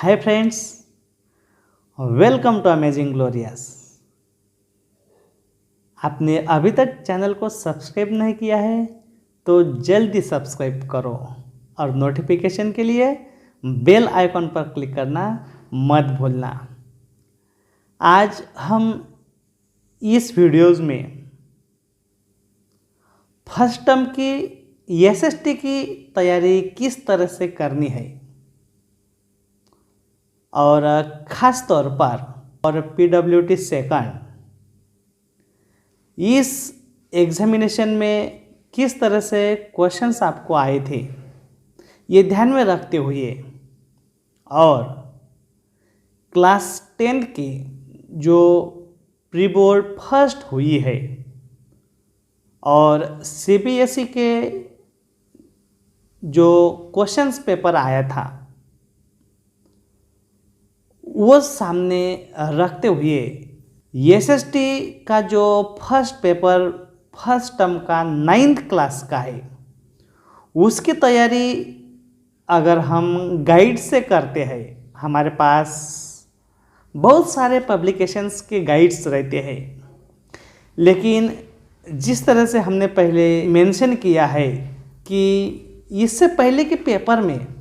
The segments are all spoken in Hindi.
Hi friends, welcome to Amazing Glorious. आपने अभी तक चैनल को सब्सक्राइब नहीं किया है तो जल्दी सब्सक्राइब करो और नोटिफिकेशन के लिए बेल आइकॉन पर क्लिक करना मत भूलना। आज हम इस वीडियोज़ में फर्स्ट टर्म की एसएसटी की तैयारी किस तरह से करनी है और ख़ास तौर पर और पीडब्ल्यूटी सेकंड इस एग्जामिनेशन में किस तरह से क्वेश्चंस आपको आए थे, ये ध्यान में रखते हुए और क्लास 10 की जो प्री बोर्ड फर्स्ट हुई है और सीबीएसई के जो क्वेश्चंस पेपर आया था वो सामने रखते हुए एसएसटी का जो फर्स्ट पेपर फर्स्ट टर्म का 9th क्लास का है उसकी तैयारी अगर हम गाइड से करते हैं, हमारे पास बहुत सारे पब्लिकेशंस के गाइड्स रहते हैं, लेकिन जिस तरह से हमने पहले मेंशन किया है कि इससे पहले के पेपर में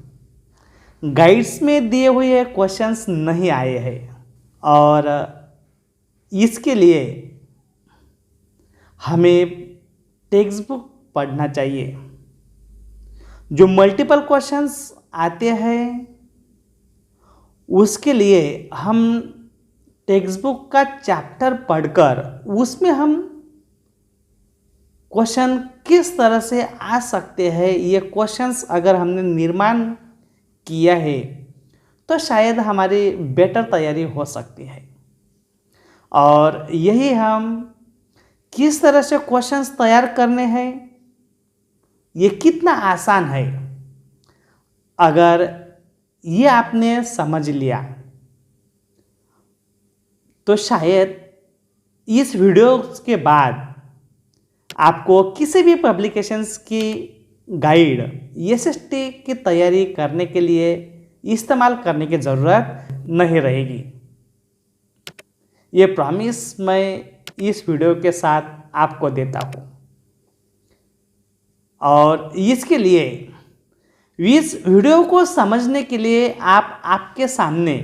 गाइड्स में दिए हुए क्वेश्चंस नहीं आए हैं और इसके लिए हमें टेक्स्ट बुक पढ़ना चाहिए। जो मल्टीपल क्वेश्चंस आते हैं उसके लिए हम टेक्स्ट बुक का चैप्टर पढ़कर उसमें हम क्वेश्चन किस तरह से आ सकते हैं, ये क्वेश्चंस अगर हमने निर्माण किया है तो शायद हमारी बेटर तैयारी हो सकती है। और यही हम किस तरह से क्वेश्चंस तैयार करने हैं, ये कितना आसान है, अगर ये आपने समझ लिया तो शायद इस वीडियो के बाद आपको किसी भी पब्लिकेशंस की गाइड एसएसटी की तैयारी करने के लिए इस्तेमाल करने की ज़रूरत नहीं रहेगी। ये प्रॉमिस मैं इस वीडियो के साथ आपको देता हूँ और इसके लिए इस वीडियो को समझने के लिए आपके सामने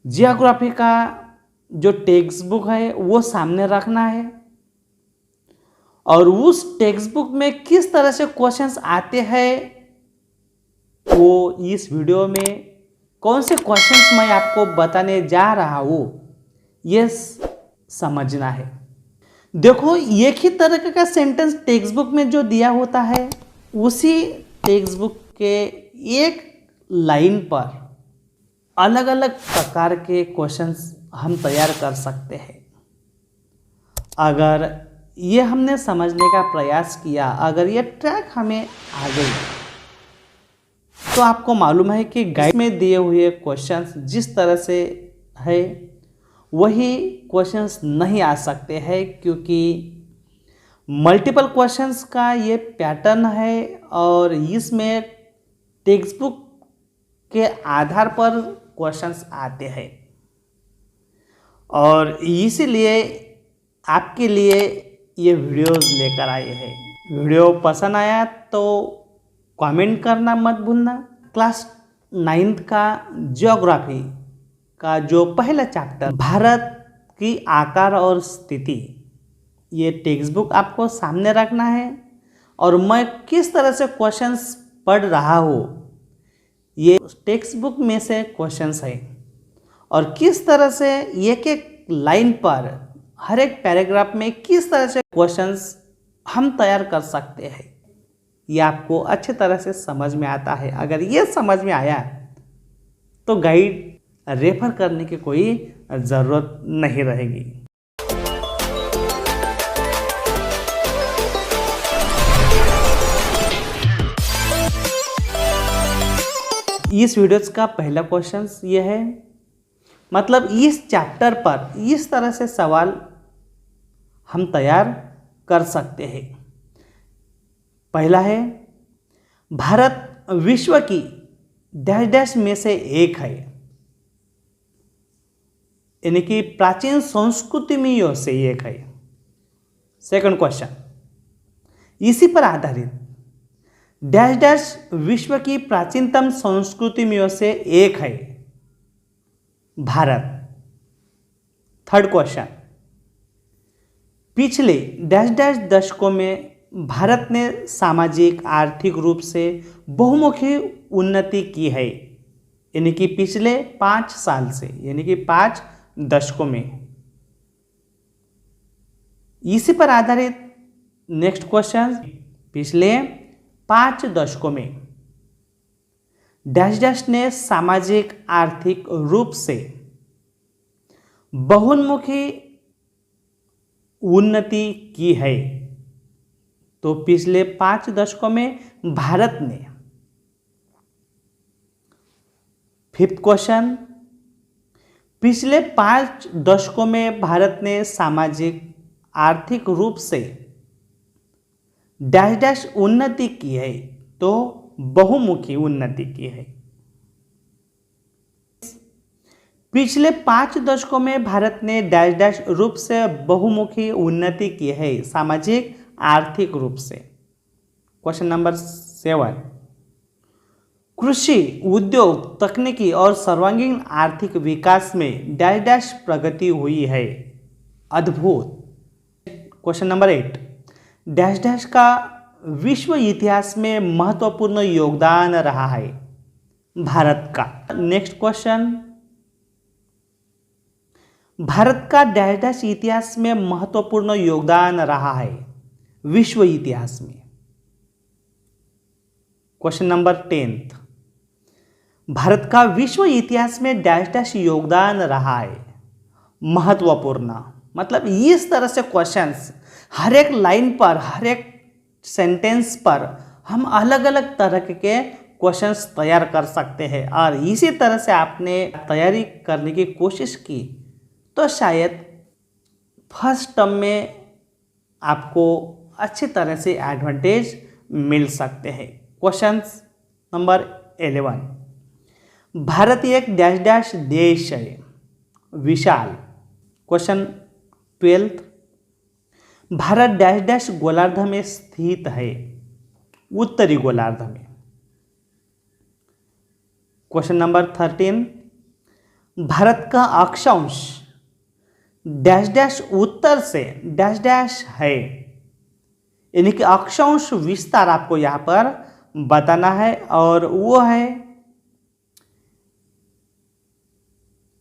जियोग्राफी का जो टेक्स्ट बुक है वो सामने रखना है और उस टेक्स्ट बुक में किस तरह से क्वेश्चंस आते हैं वो इस वीडियो में कौन से क्वेश्चंस मैं आपको बताने जा रहा हूँ ये समझना है। देखो, एक ही तरह का सेंटेंस टेक्स्ट बुक में जो दिया होता है उसी टेक्स्ट बुक के एक लाइन पर अलग अलग प्रकार के क्वेश्चंस हम तैयार कर सकते हैं। अगर ये हमने समझने का प्रयास किया, अगर ये ट्रैक हमें आ गई तो आपको मालूम है कि गाइड में दिए हुए क्वेश्चंस जिस तरह से है वही क्वेश्चंस नहीं आ सकते हैं, क्योंकि मल्टीपल क्वेश्चंस का ये पैटर्न है और इसमें टेक्स्ट बुक के आधार पर क्वेश्चंस आते हैं। और इसीलिए आपके लिए ये वीडियोस लेकर आए हैं। वीडियो पसंद आया तो कमेंट करना मत भूलना। क्लास 9th का ज्योग्राफी का जो पहला चैप्टर भारत की आकार और स्थिति, ये टेक्स्ट बुक आपको सामने रखना है और मैं किस तरह से क्वेश्चंस पढ़ रहा हूँ ये टेक्स्ट बुक में से क्वेश्चंस है और किस तरह से एक एक लाइन पर हर एक पैराग्राफ में किस तरह से क्वेश्चंस हम तैयार कर सकते हैं, ये आपको अच्छी तरह से समझ में आता है। अगर ये समझ में आया तो गाइड रेफर करने की कोई ज़रूरत नहीं रहेगी। इस वीडियोस का पहला क्वेश्चन ये है, मतलब इस चैप्टर पर इस तरह से सवाल हम तैयार कर सकते हैं। पहला है, भारत विश्व की डैश डैश में से एक है। यानी कि प्राचीन संस्कृति में से एक है। सेकंड क्वेश्चन, इसी पर आधारित डैश डैश विश्व की प्राचीनतम संस्कृति में से एक है। भारत। थर्ड क्वेश्चन, पिछले डैश डैश दशकों में भारत ने सामाजिक आर्थिक रूप से बहुमुखी उन्नति की है। यानी कि पिछले 5 साल से, यानी कि 5 दशकों में। इसी पर आधारित नेक्स्ट क्वेश्चन, पिछले 5 दशकों में डैश डैश ने सामाजिक आर्थिक रूप से बहुमुखी उन्नति की है। तो पिछले 5 दशकों में भारत ने। फिफ्थ क्वेश्चन, पिछले 5 दशकों में भारत ने सामाजिक आर्थिक रूप से डैश डैश उन्नति की है। तो बहुमुखी उन्नति की है। पिछले 5 दशकों में भारत ने डैश डैश रूप से बहुमुखी उन्नति की है, सामाजिक आर्थिक रूप से। क्वेश्चन नंबर 7, कृषि, उद्योग, तकनीकी और सर्वांगीण आर्थिक विकास में डैश डैश प्रगति हुई है, अद्भुत। क्वेश्चन नंबर 8, डैश डैश का विश्व इतिहास में महत्वपूर्ण योगदान रहा है, भारत का। नेक्स्ट क्वेश्चन, भारत का डैश डैश इतिहास में महत्वपूर्ण योगदान रहा है, विश्व इतिहास में। क्वेश्चन नंबर 10, भारत का विश्व इतिहास में डैश डैश योगदान रहा है, महत्वपूर्ण। मतलब इस तरह से क्वेश्चंस हर एक लाइन पर, हर एक सेंटेंस पर हम अलग अलग तरह के क्वेश्चंस तैयार कर सकते हैं। और इसी तरह से आपने तैयारी करने की कोशिश की तो शायद फर्स्ट टर्म में आपको अच्छी तरह से एडवांटेज मिल सकते हैं। क्वेश्चंस नंबर 11, भारत एक डैश डैश देश है, विशाल। क्वेश्चन 12, भारत डैश डैश गोलार्ध में स्थित है, उत्तरी गोलार्ध में। क्वेश्चन नंबर 13, भारत का अक्षांश डैश डैश उत्तर से डैश डैश है, यानी कि अक्षांश विस्तार आपको यहां पर बताना है और वो है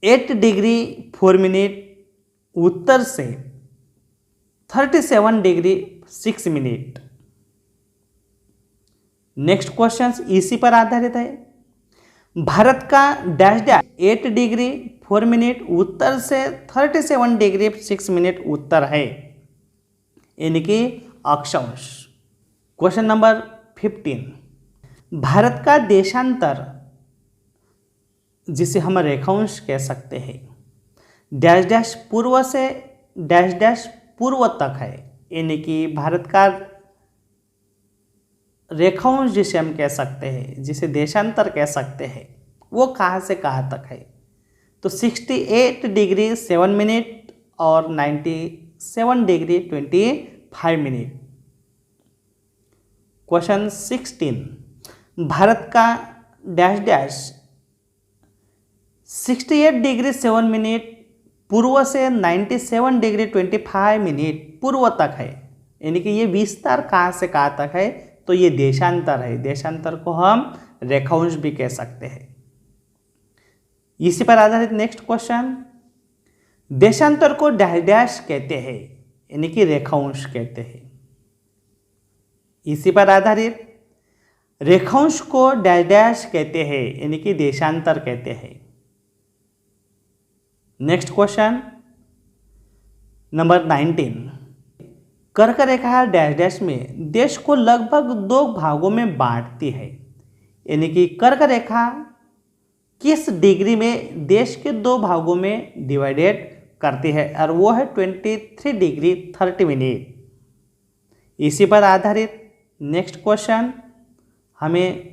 8 डिग्री 4 मिनट उत्तर से 37 डिग्री 6 मिनट। नेक्स्ट क्वेश्चन इसी पर आधारित है। भारत का डैश डैश 8 डिग्री 4 मिनट उत्तर से 37 डिग्री 6 मिनट उत्तर है, यानी कि अक्षांश। क्वेश्चन नंबर 15, भारत का देशांतर, जिसे हम रेखांश कह सकते हैं, डैश डैश पूर्व से डैश डैश पूर्व तक है, यानी कि भारत का रेखांश जिसे हम कह सकते हैं, जिसे देशांतर कह सकते हैं, वो कहाँ से कहाँ तक है। तो 68 डिग्री 7 मिनट और 97 डिग्री 25 मिनट। क्वेश्चन 16, भारत का डैश डैश 68 डिग्री 7 मिनट पूर्व से 97 डिग्री 25 मिनट पूर्व तक है, यानी कि ये विस्तार कहाँ से कहाँ तक है। तो ये देशांतर है। देशांतर को हम रेखांश भी कह सकते हैं। इसी पर आधारित नेक्स्ट क्वेश्चन, देशांतर को डैश डैश कहते हैं, यानी कि रेखांश कहते हैं। इसी पर आधारित रेखांश को डैश डैश कहते हैं, यानी कि देशांतर कहते हैं। नेक्स्ट क्वेश्चन नंबर 19, कर्क रेखा डैश डैश में देश को लगभग 2 भागों में बांटती है, यानी कि कर्क रेखा किस डिग्री में देश के 2 भागों में डिवाइडेड करती है, और वो है 23 डिग्री 30 मिनट। इसी पर आधारित नेक्स्ट क्वेश्चन हमें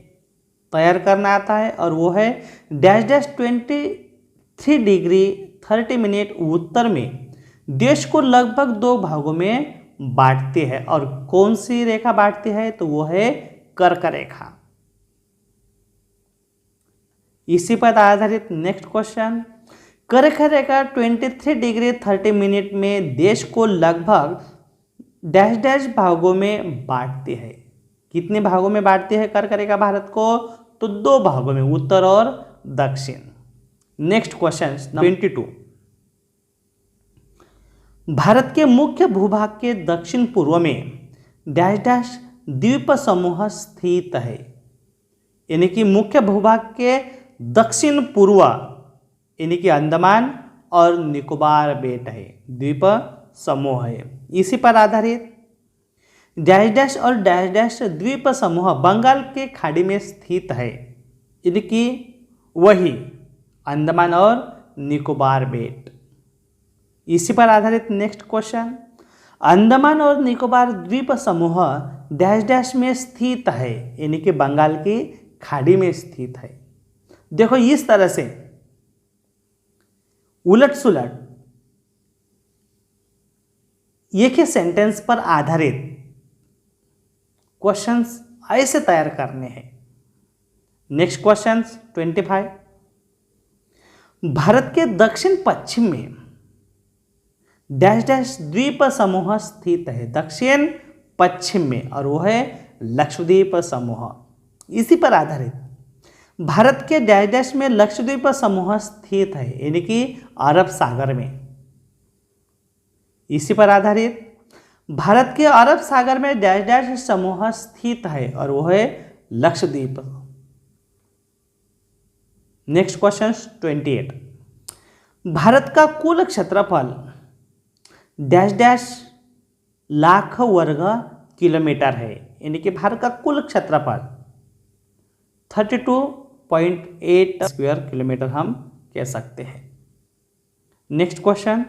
तैयार करना आता है और वो है डैश डैश 23 डिग्री 30 मिनट उत्तर में देश को लगभग 2 भागों में बांटती है। और कौन सी रेखा बांटती है? तो वो है कर्क रेखा। इसी पर आधारित नेक्स्ट क्वेश्चन, कर्क रेखा 23 डिग्री 30 मिनट में देश को लगभग डैश डैश भागों में बांटती है। कितने भागों में बांटती है कर्क रेखा भारत को? तो 2 भागों में, उत्तर और दक्षिण। नेक्स्ट क्वेश्चन 22, भारत के मुख्य भूभाग के दक्षिण पूर्व में डैश डैश द्वीप समूह स्थित है। यानी कि मुख्य भूभाग के दक्षिण पूर्व यानी कि अंडमान और निकोबार बेट है, द्वीप समूह है। इसी पर आधारित डैश डैश और डैश डैश द्वीप समूह बंगाल के खाड़ी में स्थित है। यानी कि वही अंडमान और निकोबार बेट। इसी पर आधारित नेक्स्ट क्वेश्चन, अंडमान और निकोबार द्वीप समूह डैश डैश में स्थित है। यानी कि बंगाल की खाड़ी में स्थित है। देखो इस तरह से उलट सुलट एक ही सेंटेंस पर आधारित क्वेश्चंस ऐसे तैयार करने हैं। नेक्स्ट क्वेश्चन 25, भारत के दक्षिण पश्चिम में डैश डैश द्वीप समूह स्थित है। दक्षिण पश्चिम में, और वो है लक्षद्वीप समूह। इसी पर आधारित भारत के डैश डैश में लक्षद्वीप समूह स्थित है। यानी कि अरब सागर में। इसी पर आधारित भारत के अरब सागर में डैश डैश समूह स्थित है, और वो है लक्षद्वीप। नेक्स्ट क्वेश्चन 28, भारत का कुल क्षेत्रफल डैश डैश लाख वर्ग किलोमीटर है। यानी कि भारत का कुल क्षेत्रफल 32.8 स्क्वायर किलोमीटर हम कह सकते हैं। नेक्स्ट क्वेश्चन,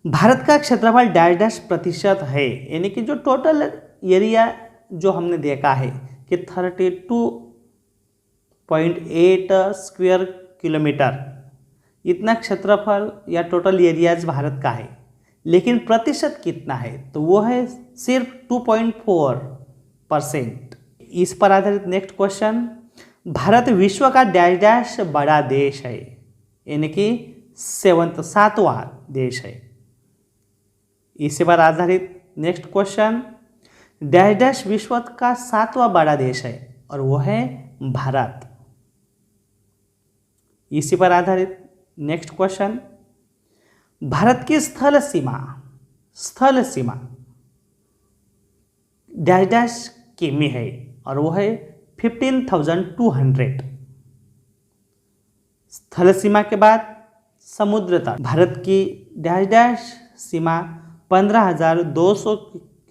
भारत का क्षेत्रफल डैश डैश प्रतिशत है। यानी कि जो टोटल एरिया जो हमने देखा है कि 32.8 स्क्वायर किलोमीटर, इतना क्षेत्रफल या टोटल एरियाज भारत का है। लेकिन प्रतिशत कितना है? तो वो है सिर्फ 2.4%। इस पर आधारित नेक्स्ट क्वेश्चन, भारत विश्व का डैश डैश बड़ा देश है। यानी कि 7वां देश है। इसी पर आधारित नेक्स्ट क्वेश्चन, डैश डैश विश्व का 7वां बड़ा देश है, और वो है भारत। इसी पर आधारित नेक्स्ट क्वेश्चन, भारत की स्थल सीमा डैश डैश किमी है, और वो है 15,200। स्थल सीमा के बाद समुद्र तट, भारत की डैश डैश सीमा 15,200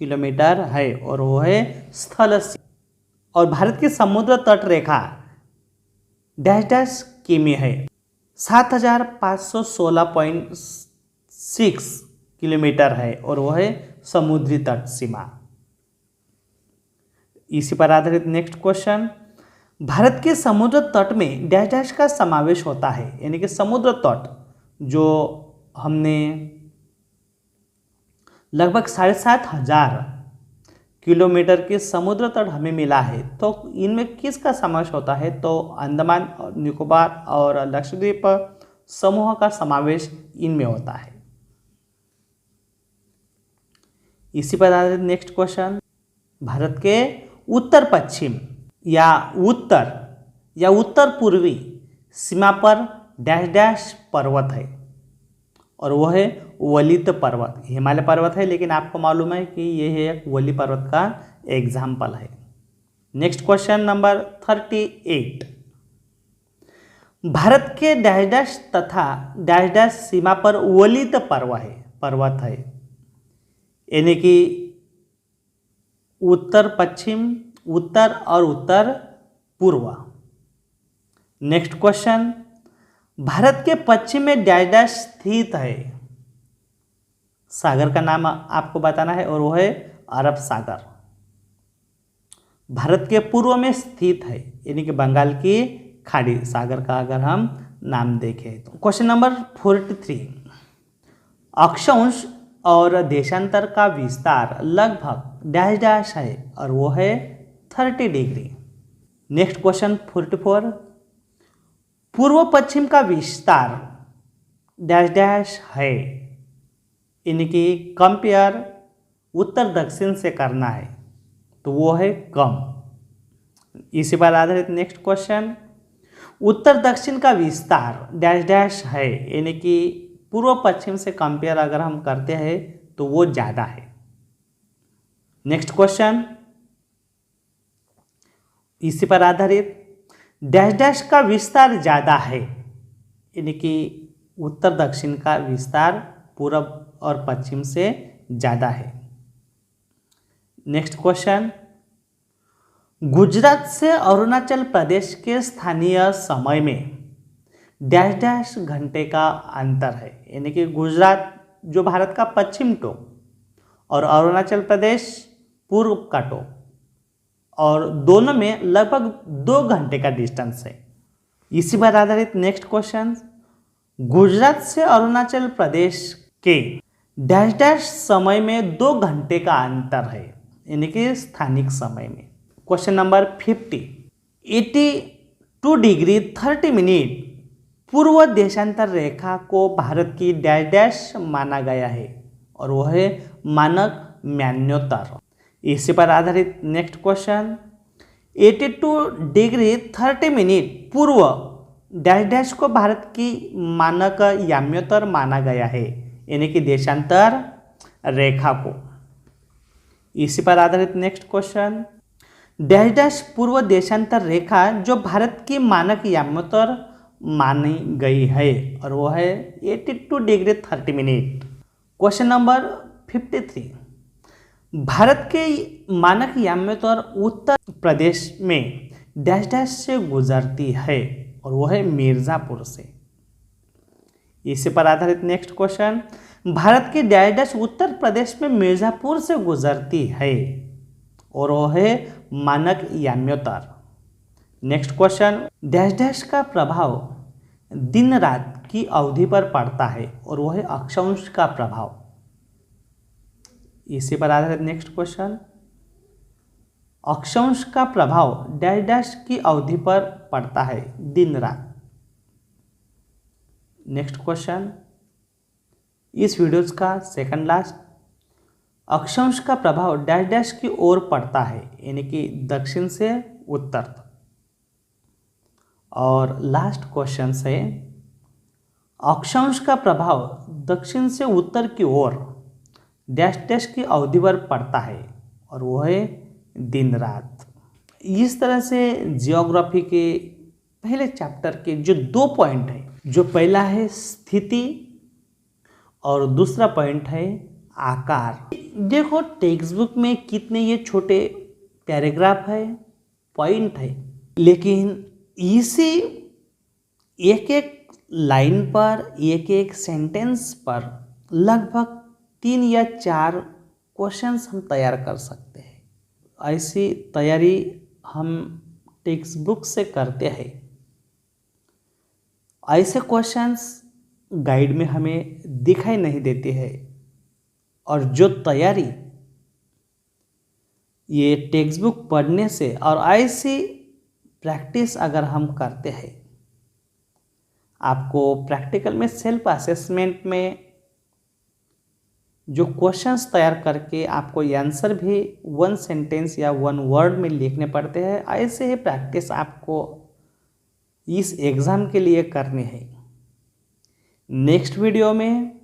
किलोमीटर है, और वो है स्थल सीमा। और भारत की समुद्र तट रेखा डैश डैश किमी है, 7,516.6 किलोमीटर है, और वो है समुद्री तट सीमा। इसी पर आधारित नेक्स्ट क्वेश्चन, भारत के समुद्र तट में डैश डैश का समावेश होता है। यानी कि समुद्र तट जो हमने लगभग 7,500 किलोमीटर के समुद्र तट हमें मिला है, तो इनमें किसका समावेश होता है? तो अंडमान और निकोबार और लक्षद्वीप समूह का समावेश इनमें होता है। इसी पर आधारित नेक्स्ट क्वेश्चन, भारत के उत्तर पश्चिम या उत्तर पूर्वी सीमा पर डैश डैश पर्वत है, और वो है वलित पर्वत। हिमालय पर्वत है, लेकिन आपको मालूम है कि यह एक वली पर्वत का एग्जाम्पल है। नेक्स्ट क्वेश्चन नंबर 38, भारत के डैश डैश तथा डैश डैश सीमा पर वलित पर्वत है। यानी कि उत्तर पश्चिम, उत्तर और उत्तर पूर्व। नेक्स्ट क्वेश्चन, भारत के पश्चिम में डैश डैश स्थित है। सागर का नाम आपको बताना है, और वो है अरब सागर। भारत के पूर्व में स्थित है, यानी कि बंगाल की खाड़ी, सागर का अगर हम नाम देखें तो क्वेश्चन नंबर 43, अक्षांश और देशांतर का विस्तार लगभग डैश डैश है और वो है 30 डिग्री। नेक्स्ट क्वेश्चन 44, पूर्व पश्चिम का विस्तार डैश डैश है, इनकी कंपेयर उत्तर दक्षिण से करना है तो वो है कम। इसी पर आधारित नेक्स्ट क्वेश्चन, उत्तर दक्षिण का विस्तार डैश डैश है, यानी कि पूर्व पश्चिम से कंपेयर अगर हम करते हैं तो वो ज़्यादा है। नेक्स्ट क्वेश्चन, इसी पर आधारित डैश डैश का विस्तार ज़्यादा है, यानी कि उत्तर दक्षिण का विस्तार पूर्व और पश्चिम से ज़्यादा है। नेक्स्ट क्वेश्चन, गुजरात से अरुणाचल प्रदेश के स्थानीय समय में डैश डैश घंटे का अंतर है, यानी कि गुजरात जो भारत का पश्चिम टोक और अरुणाचल प्रदेश पूर्व का टोक, और दोनों में लगभग 2 घंटे का डिस्टेंस है। इसी पर आधारित नेक्स्ट क्वेश्चन, गुजरात से अरुणाचल प्रदेश के डैश डैश समय में 2 घंटे का अंतर है, यानी कि स्थानिक समय में। क्वेश्चन नंबर 50, 82 डिग्री 30 मिनट पूर्व देशांतर रेखा को भारत की डैश डैश माना गया है और वह है मानक म्यान्योत्तर। इसी पर आधारित नेक्स्ट क्वेश्चन, 82 डिग्री 30 मिनट पूर्व डैश डैश को भारत की मानक याम्योत्तर माना गया है, यानी कि देशांतर रेखा को। इसी पर आधारित नेक्स्ट क्वेश्चन, डैश डैश पूर्व देशांतर रेखा जो भारत की मानक याम्योत्तर मानी गई है और वो है 82 degree 30 minute. Question number 53, Bharat के मानक याम्योत्तर उत्तर प्रदेश में डैश डैश से गुजरती है और वो है मिर्ज़ापुर से। इसी पर आधारित नेक्स्ट क्वेश्चन, भारत की डैश डैश उत्तर प्रदेश में मिर्ज़ापुर से गुजरती है और वो है मानक याम्योत्तर। नेक्स्ट क्वेश्चन, डैश डैश का प्रभाव दिन रात की अवधि पर पड़ता है और वह है अक्षांश का प्रभाव। इसी पर आधारित नेक्स्ट क्वेश्चन, अक्षांश का प्रभाव डैश डैश की अवधि पर पड़ता है दिन रात। नेक्स्ट क्वेश्चन, इस वीडियोज का सेकंड लास्ट, अक्षांश का प्रभाव डैश डैश की ओर पड़ता है, यानी कि दक्षिण से उत्तर तक। और लास्ट क्वेश्चन से, अक्षांश का प्रभाव दक्षिण से उत्तर की ओर डैश डैश की अवधि पर पड़ता है और वो है दिन रात। इस तरह से जियोग्राफी के पहले चैप्टर के जो 2 पॉइंट है, जो पहला है स्थिति और दूसरा पॉइंट है आकार। देखो टेक्स्ट बुक में कितने ये छोटे पैराग्राफ है, पॉइंट है, लेकिन इसी एक एक लाइन पर, एक एक सेंटेंस पर लगभग 3 या 4 क्वेश्चंस हम तैयार कर सकते हैं। ऐसी तैयारी हम टेक्स्ट बुक से करते हैं। ऐसे क्वेश्चंस गाइड में हमें दिखाई नहीं देते हैं, और जो तैयारी ये टेक्स्ट बुक पढ़ने से और ऐसी प्रैक्टिस अगर हम करते हैं, आपको प्रैक्टिकल में सेल्फ असेसमेंट में जो क्वेश्चंस तैयार करके आपको आंसर भी 1 सेंटेंस या 1 वर्ड में लिखने पड़ते हैं, ऐसे ही प्रैक्टिस आपको इस एग्ज़ाम के लिए करनी है। नेक्स्ट वीडियो में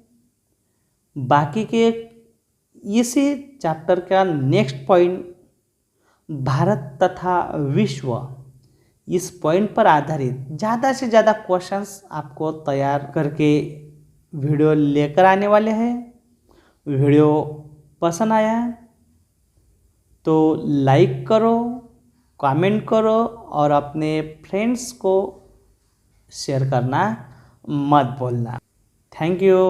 बाकी के इसी चैप्टर का नेक्स्ट पॉइंट भारत तथा विश्व, इस पॉइंट पर आधारित ज़्यादा से ज़्यादा क्वेश्चंस आपको तैयार करके वीडियो लेकर आने वाले हैं। वीडियो पसंद आया तो लाइक करो, कमेंट करो और अपने फ्रेंड्स को शेयर करना मत भूलना। Thank you.